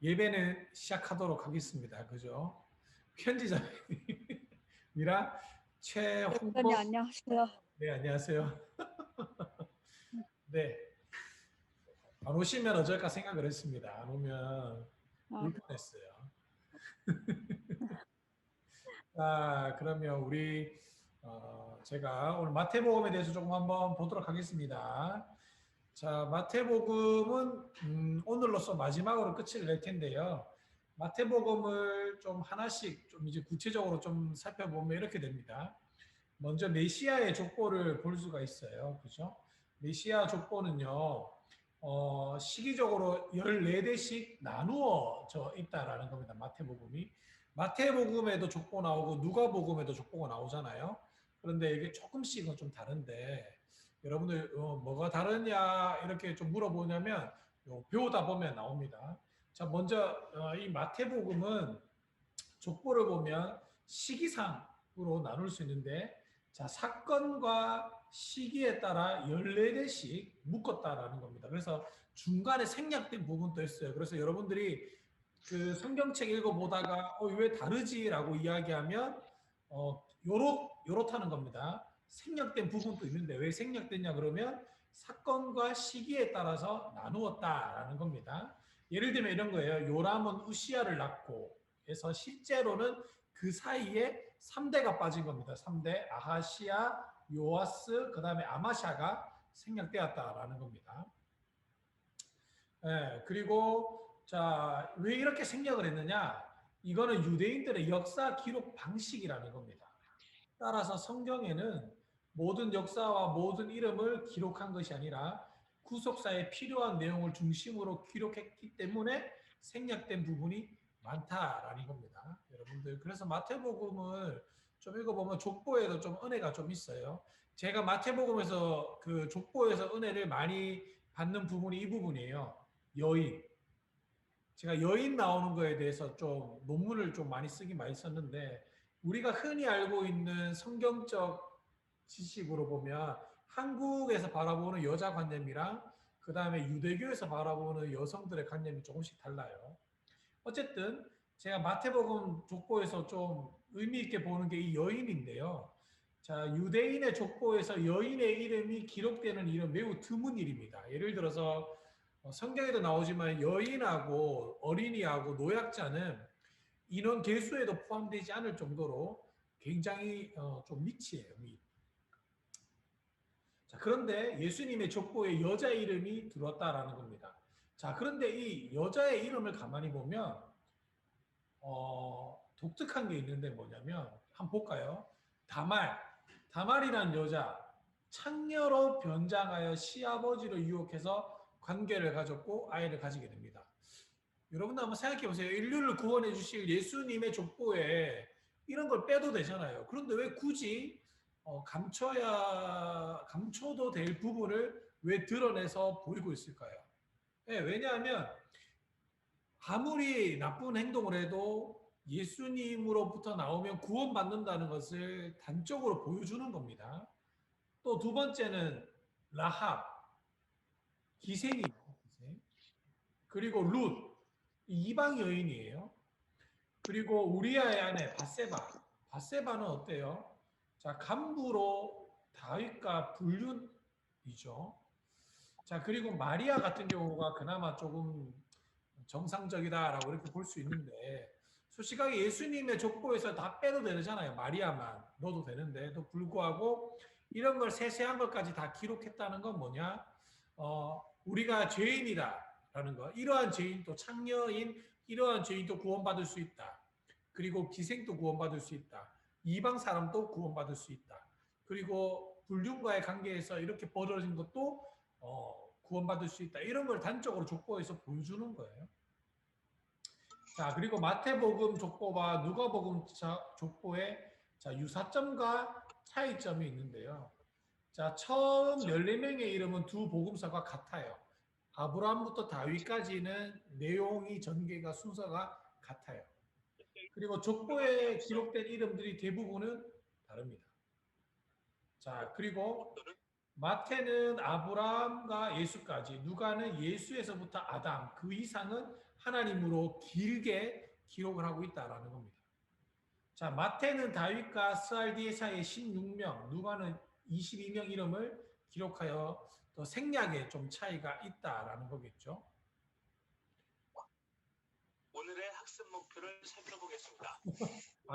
예배는 시작하도록 하겠습니다. 그죠? 편지자입니다. 목사님 최홍범. 안녕하세요. 네, 안녕하세요. 네, 안 오시면 어쩔까 생각을 했습니다. 안 오면 아, 울 뻔했어요. 자, 그러면 우리 제가 오늘 마태복음에 대해서 조금 한번 보도록 하겠습니다. 자, 마태복음은 오늘로써 마지막으로 끝을 낼 텐데요. 마태복음을 좀 하나씩 좀 이제 구체적으로 좀 살펴보면 이렇게 됩니다. 먼저 메시아의 족보를 볼 수가 있어요. 그죠? 메시아 족보는요, 시기적으로 14대씩 나누어져 있다라는 겁니다. 마태복음이. 마태복음에도 족보 나오고 누가복음에도 족보가 나오잖아요. 그런데 이게 조금씩은 좀 다른데 여러분들 뭐가 다르냐 이렇게 좀 물어보냐면 배우다 보면 나옵니다. 자, 먼저 이 마태복음은 족보를 보면 시기상으로 나눌 수 있는데 자, 사건과 시기에 따라 14대씩 묶었다라는 겁니다. 그래서 중간에 생략된 부분도 있어요. 그래서 여러분들이 그 성경책 읽어보다가 왜 다르지라고 이야기하면 요렇다는 겁니다. 생략된 부분도 있는데 왜 생략됐냐 그러면 사건과 시기에 따라서 나누었다라는 겁니다. 예를 들면 이런 거예요. 요람은 우시아를 낳고 해서 실제로는 그 사이에 3대가 빠진 겁니다. 3대 아하시아, 요아스, 그 다음에 아마샤가 생략되었다라는 겁니다. 그리고 자, 왜 이렇게 생략을 했느냐? 이거는 유대인들의 역사 기록 방식이라는 겁니다. 따라서 성경에는 모든 역사와 모든 이름을 기록한 것이 아니라 구속사에 필요한 내용을 중심으로 기록했기 때문에 생략된 부분이 많다라는 겁니다. 여러분들 그래서 마태복음을 좀 읽어보면 족보에도 좀 은혜가 좀 있어요. 제가 마태복음에서 그 족보에서 은혜를 많이 받는 부분이 이 부분이에요. 여인. 제가 여인 나오는 거에 대해서 좀 논문을 좀 많이 쓰긴 많이 썼는데 우리가 흔히 알고 있는 성경적 지식으로 보면 한국에서 바라보는 여자 관념이랑 그 다음에 유대교에서 바라보는 여성들의 관념이 조금씩 달라요. 어쨌든 제가 마태복음 족보에서 좀 의미 있게 보는 게 이 여인인데요. 자, 유대인의 족보에서 여인의 이름이 기록되는 일은 매우 드문 일입니다. 예를 들어서 성경에도 나오지만 여인하고 어린이하고 노약자는 인원 개수에도 포함되지 않을 정도로 굉장히 좀 미치예요. 자, 그런데 예수님의 족보에 여자 이름이 들어왔다라는 겁니다. 자, 그런데 이 여자의 이름을 가만히 보면 독특한 게 있는데 뭐냐면 한번 볼까요? 다말, 다말이란 여자 창녀로 변장하여 시아버지를 유혹해서 관계를 가졌고 아이를 가지게 됩니다. 여러분들 한번 생각해 보세요. 인류를 구원해 주실 예수님의 족보에 이런 걸 빼도 되잖아요. 그런데 왜 굳이 감춰도 될 부분을 왜 드러내서 보이고 있을까요? 네, 왜냐하면 아무리 나쁜 행동을 해도 예수님으로부터 나오면 구원받는다는 것을 단적으로 보여주는 겁니다. 또 두 번째는 라합, 기생이에요. 기생. 그리고 룻, 이방 여인이에요. 그리고 우리아의 아내 바세바. 바세바는 어때요? 자, 간부로 다윗과 불륜이죠. 자, 그리고 마리아 같은 경우가 그나마 조금 정상적이다라고 이렇게 볼 수 있는데 솔직하게 예수님의 족보에서 다 빼도 되잖아요. 마리아만 넣어도 되는데도 불구하고 이런 걸 세세한 것까지 다 기록했다는 건 뭐냐? 우리가 죄인이다라는 거. 이러한 죄인도 창녀인 이러한 죄인도 구원받을 수 있다. 그리고 기생도 구원받을 수 있다. 이방 사람도 구원받을 수 있다. 그리고 불륜과의 관계에서 이렇게 벌어진 것도 구원받을 수 있다. 이런 걸 단적으로 족보에서 보여주는 거예요. 자, 그리고 마태복음 족보와 누가복음 족보의 자, 유사점과 차이점이 있는데요. 자, 처음 14명의 이름은 두 복음서가 같아요. 아브라함부터 다윗까지는 내용이 전개가 순서가 같아요. 그리고 족보에 기록된 이름들이 대부분은 다릅니다. 자, 그리고 마태는 아브라함과 예수까지, 누가는 예수에서부터 아담, 그 이상은 하나님으로 길게 기록을 하고 있다라는 겁니다. 자, 마태는 다윗과 스알디에사의 16명, 누가는 22명 이름을 기록하여 또 생략에 좀 차이가 있다라는 거겠죠. 오늘의 학습 목표를 살펴보겠습니다.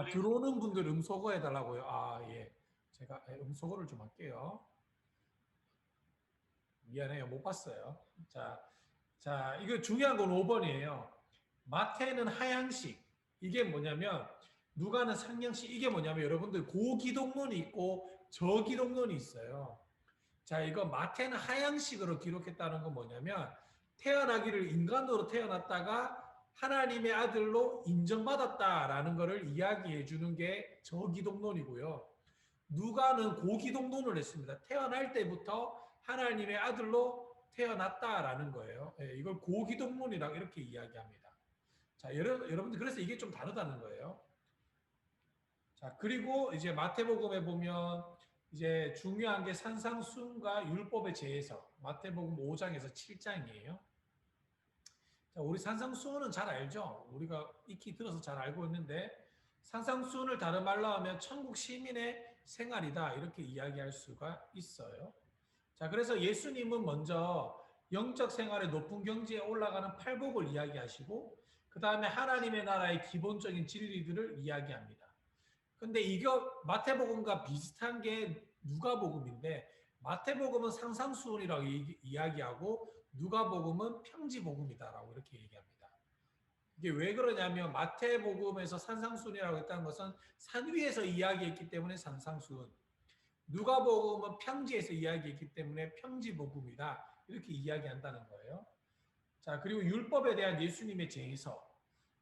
들어오는 분들 음소거 해달라고요. 예. 제가 음소거를 좀 할게요. 미안해요. 못 봤어요. 자, 이거 중요한 건 5번이에요. 마태는 하향식. 이게 뭐냐면, 누가는 상향식. 이게 뭐냐면, 여러분들 고기독론이 있고 저기독론이 있어요. 자, 이거 마태는 하향식으로 기록했다는 건 뭐냐면, 태어나기를 인간으로 태어났다가 하나님의 아들로 인정받았다라는 것을 이야기해 주는 게 저기독론이고요. 누가는 고기독론을 했습니다. 태어날 때부터 하나님의 아들로 태어났다라는 거예요. 이걸 고기독론이라고 이렇게 이야기합니다. 자, 여러분들 그래서 이게 좀 다르다는 거예요. 자, 그리고 이제 마태복음에 보면 이제 중요한 게 산상수훈과 율법의 재해석. 마태복음 5장에서 7장이에요. 자, 우리 산상수훈은 잘 알죠? 우리가 익히 들어서 잘 알고 있는데 산상수훈을 다른 말로 하면 천국 시민의 생활이다 이렇게 이야기할 수가 있어요. 자, 그래서 예수님은 먼저 영적 생활의 높은 경지에 올라가는 팔복을 이야기하시고 그 다음에 하나님의 나라의 기본적인 진리들을 이야기합니다. 근데 이거 마태복음과 비슷한 게 누가복음인데 마태복음은 상상수훈이라고 이야기하고 누가복음은 평지복음이다라고 이렇게 얘기합니다. 이게 왜 그러냐면 마태복음에서 산상수훈이라고 했다는 것은 산 위에서 이야기했기 때문에 산상수훈, 누가복음은 평지에서 이야기했기 때문에 평지복음이다 이렇게 이야기한다는 거예요. 자, 그리고 율법에 대한 예수님의 재해석.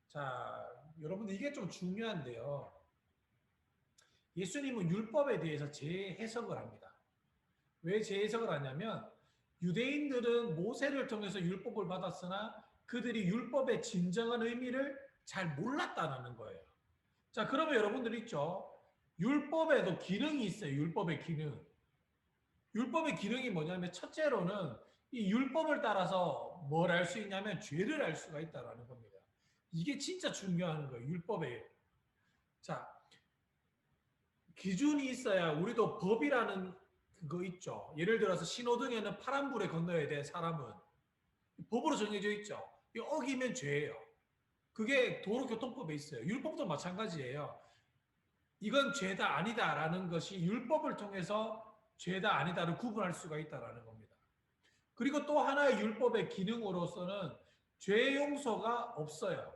자, 여러분들 이게 좀 중요한데요. 예수님은 율법에 대해서 재해석을 합니다. 왜 재해석을 하냐면 유대인들은 모세를 통해서 율법을 받았으나 그들이 율법의 진정한 의미를 잘 몰랐다는 거예요. 자, 그러면 여러분들 있죠. 율법에도 기능이 있어요. 율법의 기능. 율법의 기능이 뭐냐면 첫째로는 이 율법을 따라서 뭘 알 수 있냐면 죄를 알 수가 있다는 겁니다. 이게 진짜 중요한 거예요. 율법에. 자, 기준이 있어야 우리도 법이라는 그거 있죠. 예를 들어서 신호등에는 파란불에 건너야 돼, 사람은. 법으로 정해져 있죠. 어기면 죄예요. 그게 도로교통법에 있어요. 율법도 마찬가지예요. 이건 죄다 아니다라는 것이 율법을 통해서 죄다 아니다를 구분할 수가 있다라는 겁니다. 그리고 또 하나의 율법의 기능으로서는 죄 용서가 없어요.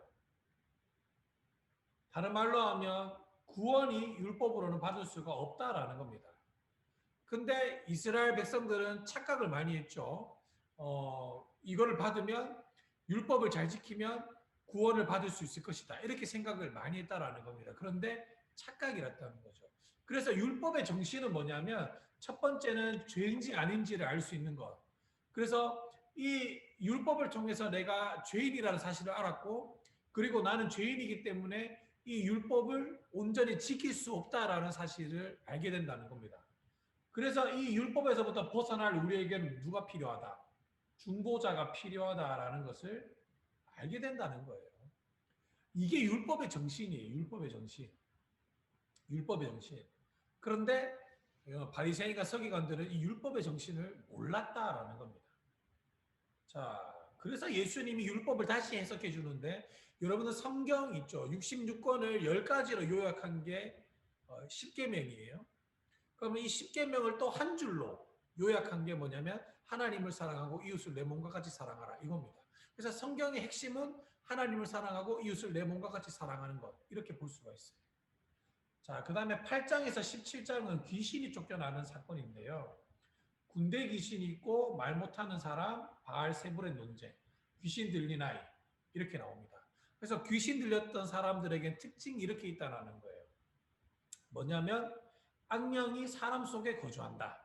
다른 말로 하면 구원이 율법으로는 받을 수가 없다라는 겁니다. 근데 이스라엘 백성들은 착각을 많이 했죠. 이거를 받으면 율법을 잘 지키면 구원을 받을 수 있을 것이다. 이렇게 생각을 많이 했다라는 겁니다. 그런데 착각이었다는 거죠. 그래서 율법의 정신은 뭐냐면 첫 번째는 죄인지 아닌지를 알 수 있는 것. 그래서 이 율법을 통해서 내가 죄인이라는 사실을 알았고 그리고 나는 죄인이기 때문에 이 율법을 온전히 지킬 수 없다라는 사실을 알게 된다는 겁니다. 그래서 이 율법에서부터 벗어날 우리에게는 누가 필요하다? 중보자가 필요하다라는 것을 알게 된다는 거예요. 이게 율법의 정신이에요. 율법의 정신. 율법의 정신. 그런데 바리새인과 서기관들은 이 율법의 정신을 몰랐다라는 겁니다. 자, 그래서 예수님이 율법을 다시 해석해 주는데 여러분은 성경 있죠. 66권을 10가지로 요약한 게 10계명이에요. 그러면 이 10계명을 또 한 줄로 요약한 게 뭐냐면 하나님을 사랑하고 이웃을 내 몸과 같이 사랑하라 이겁니다. 그래서 성경의 핵심은 하나님을 사랑하고 이웃을 내 몸과 같이 사랑하는 것 이렇게 볼 수가 있어요. 자, 그 다음에 8장에서 17장은 귀신이 쫓겨나는 사건인데요. 군대 귀신이 있고 말 못하는 사람, 바알세불의 논쟁, 귀신 들린 아이 이렇게 나옵니다. 그래서 귀신 들렸던 사람들에겐 특징이 이렇게 있다는 거예요. 뭐냐면 악령이 사람 속에 거주한다.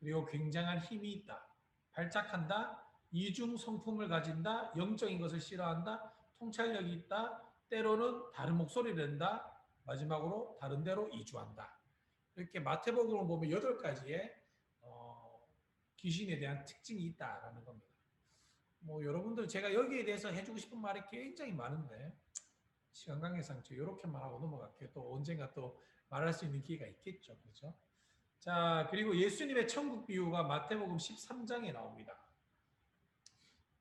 그리고 굉장한 힘이 있다. 발작한다. 이중 성품을 가진다. 영적인 것을 싫어한다. 통찰력이 있다. 때로는 다른 목소리를 낸다. 마지막으로 다른 데로 이주한다. 이렇게 마태복음을 보면 8가지의 귀신에 대한 특징이 있다라는 겁니다. 뭐 여러분들 제가 여기에 대해서 해주고 싶은 말이 굉장히 많은데 시간 관계상 이렇게만 하고 넘어갈게요. 또 언젠가 또 말할 수 있는 기회가 있겠죠. 그렇죠? 자, 그리고 예수님의 천국 비유가 마태복음 13장에 나옵니다.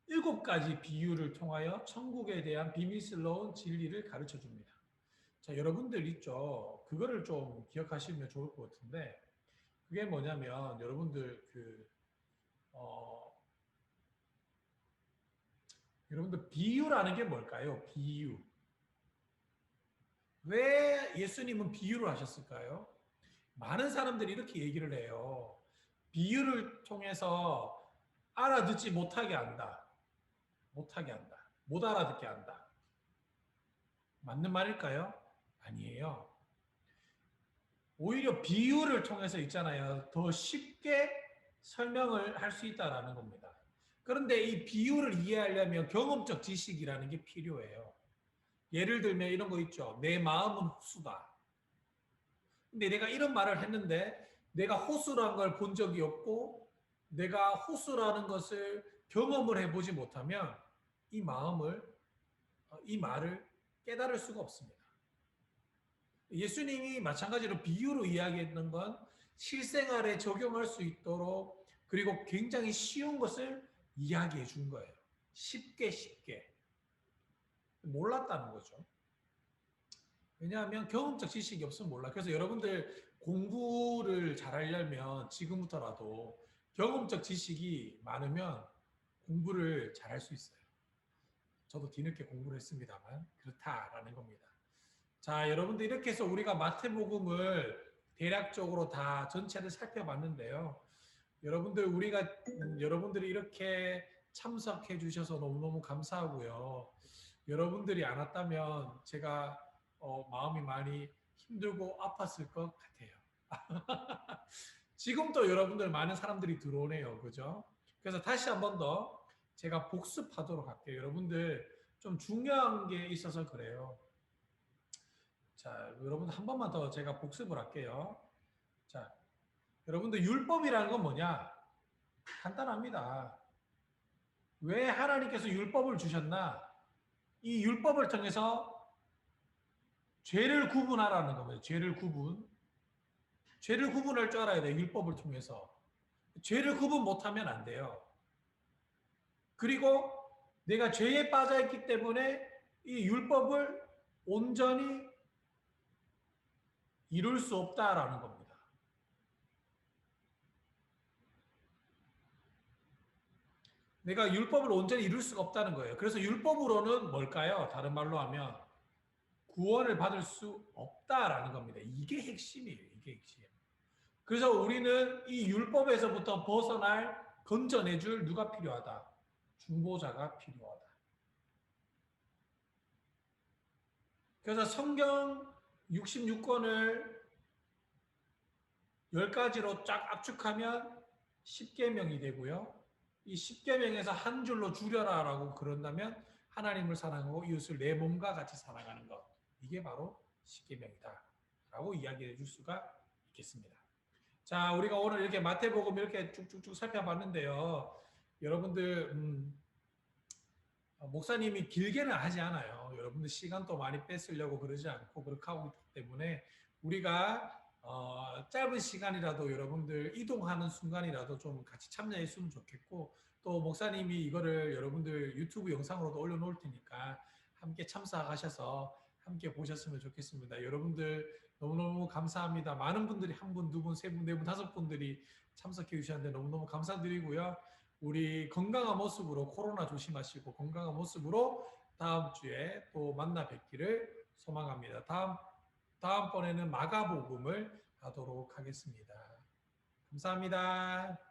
7가지 비유를 통하여 천국에 대한 비밀스러운 진리를 가르쳐 줍니다. 자, 여러분들 있죠. 그거를 좀 기억하시면 좋을 것 같은데 그게 뭐냐면 여러분들 여러분들 비유라는 게 뭘까요? 비유. 왜 예수님은 비유를 하셨을까요? 많은 사람들이 이렇게 얘기를 해요. 비유를 통해서 알아듣지 못하게 한다. 못하게 한다. 못 알아듣게 한다. 맞는 말일까요? 아니에요. 오히려 비유를 통해서 있잖아요. 더 쉽게 설명을 할 수 있다라는 겁니다. 그런데 이 비유를 이해하려면 경험적 지식이라는 게 필요해요. 예를 들면 이런 거 있죠. 내 마음은 호수다. 근데 내가 이런 말을 했는데 내가 호수라는 걸 본 적이 없고 내가 호수라는 것을 경험을 해보지 못하면 이 이 말을 깨달을 수가 없습니다. 예수님이 마찬가지로 비유로 이야기했던 건 실생활에 적용할 수 있도록 그리고 굉장히 쉬운 것을 이야기해 준 거예요. 쉽게 몰랐다는 거죠. 왜냐하면 경험적 지식이 없으면 몰라. 그래서 여러분들 공부를 잘하려면 지금부터라도 경험적 지식이 많으면 공부를 잘할 수 있어요. 저도 뒤늦게 공부를 했습니다만 그렇다라는 겁니다. 자, 여러분들 이렇게 해서 우리가 마태복음을 대략적으로 다 전체를 살펴봤는데요. 여러분들이 이렇게 참석해 주셔서 너무너무 감사하고요. 여러분들이 안 왔다면 제가 마음이 많이 힘들고 아팠을 것 같아요. 지금 또 여러분들 많은 사람들이 들어오네요. 그죠? 그래서 다시 한 번 더 제가 복습하도록 할게요. 여러분들 좀 중요한 게 있어서 그래요. 자, 여러분 한 번만 더 제가 복습을 할게요. 자, 여러분들 율법이라는 건 뭐냐? 간단합니다. 왜 하나님께서 율법을 주셨나? 이 율법을 통해서 죄를 구분하라는 겁니다. 죄를 구분할 줄 알아야 돼요. 율법을 통해서. 죄를 구분 못하면 안 돼요. 그리고 내가 죄에 빠져 있기 때문에 이 율법을 온전히 이룰 수 없다라는 겁니다. 내가 율법을 온전히 이룰 수가 없다는 거예요. 그래서 율법으로는 뭘까요? 다른 말로 하면 구원을 받을 수 없다라는 겁니다. 이게 핵심이에요. 이게 핵심. 그래서 우리는 이 율법에서부터 벗어날 건져내줄 누가 필요하다? 중보자가 필요하다. 그래서 성경 66권을 10가지로 쫙 압축하면 10계명이 되고요. 이 10계명에서 한 줄로 줄여라라고 그런다면 하나님을 사랑하고 이웃을 내 몸과 같이 사랑하는 것. 이게 바로 10계명이다라고 이야기해 줄 수가 있겠습니다. 자, 우리가 오늘 이렇게 마태복음 이렇게 쭉쭉쭉 살펴봤는데요. 여러분들 목사님이 길게는 하지 않아요. 여러분들 시간도 많이 뺏으려고 그러지 않고 그렇게 하고 있기 때문에 우리가 짧은 시간이라도 여러분들 이동하는 순간이라도 좀 같이 참여했으면 좋겠고 또 목사님이 이거를 여러분들 유튜브 영상으로도 올려놓을 테니까 함께 참석하셔서 함께 보셨으면 좋겠습니다. 여러분들 너무너무 감사합니다. 많은 분들이 한 분, 두 분, 세 분, 네 분, 다섯 분들이 참석해 주셨는데 너무너무 감사드리고요. 우리 건강한 모습으로 코로나 조심하시고 건강한 모습으로 다음 주에 또 만나 뵙기를 소망합니다. 다음번에는 마가복음을 하도록 하겠습니다. 감사합니다.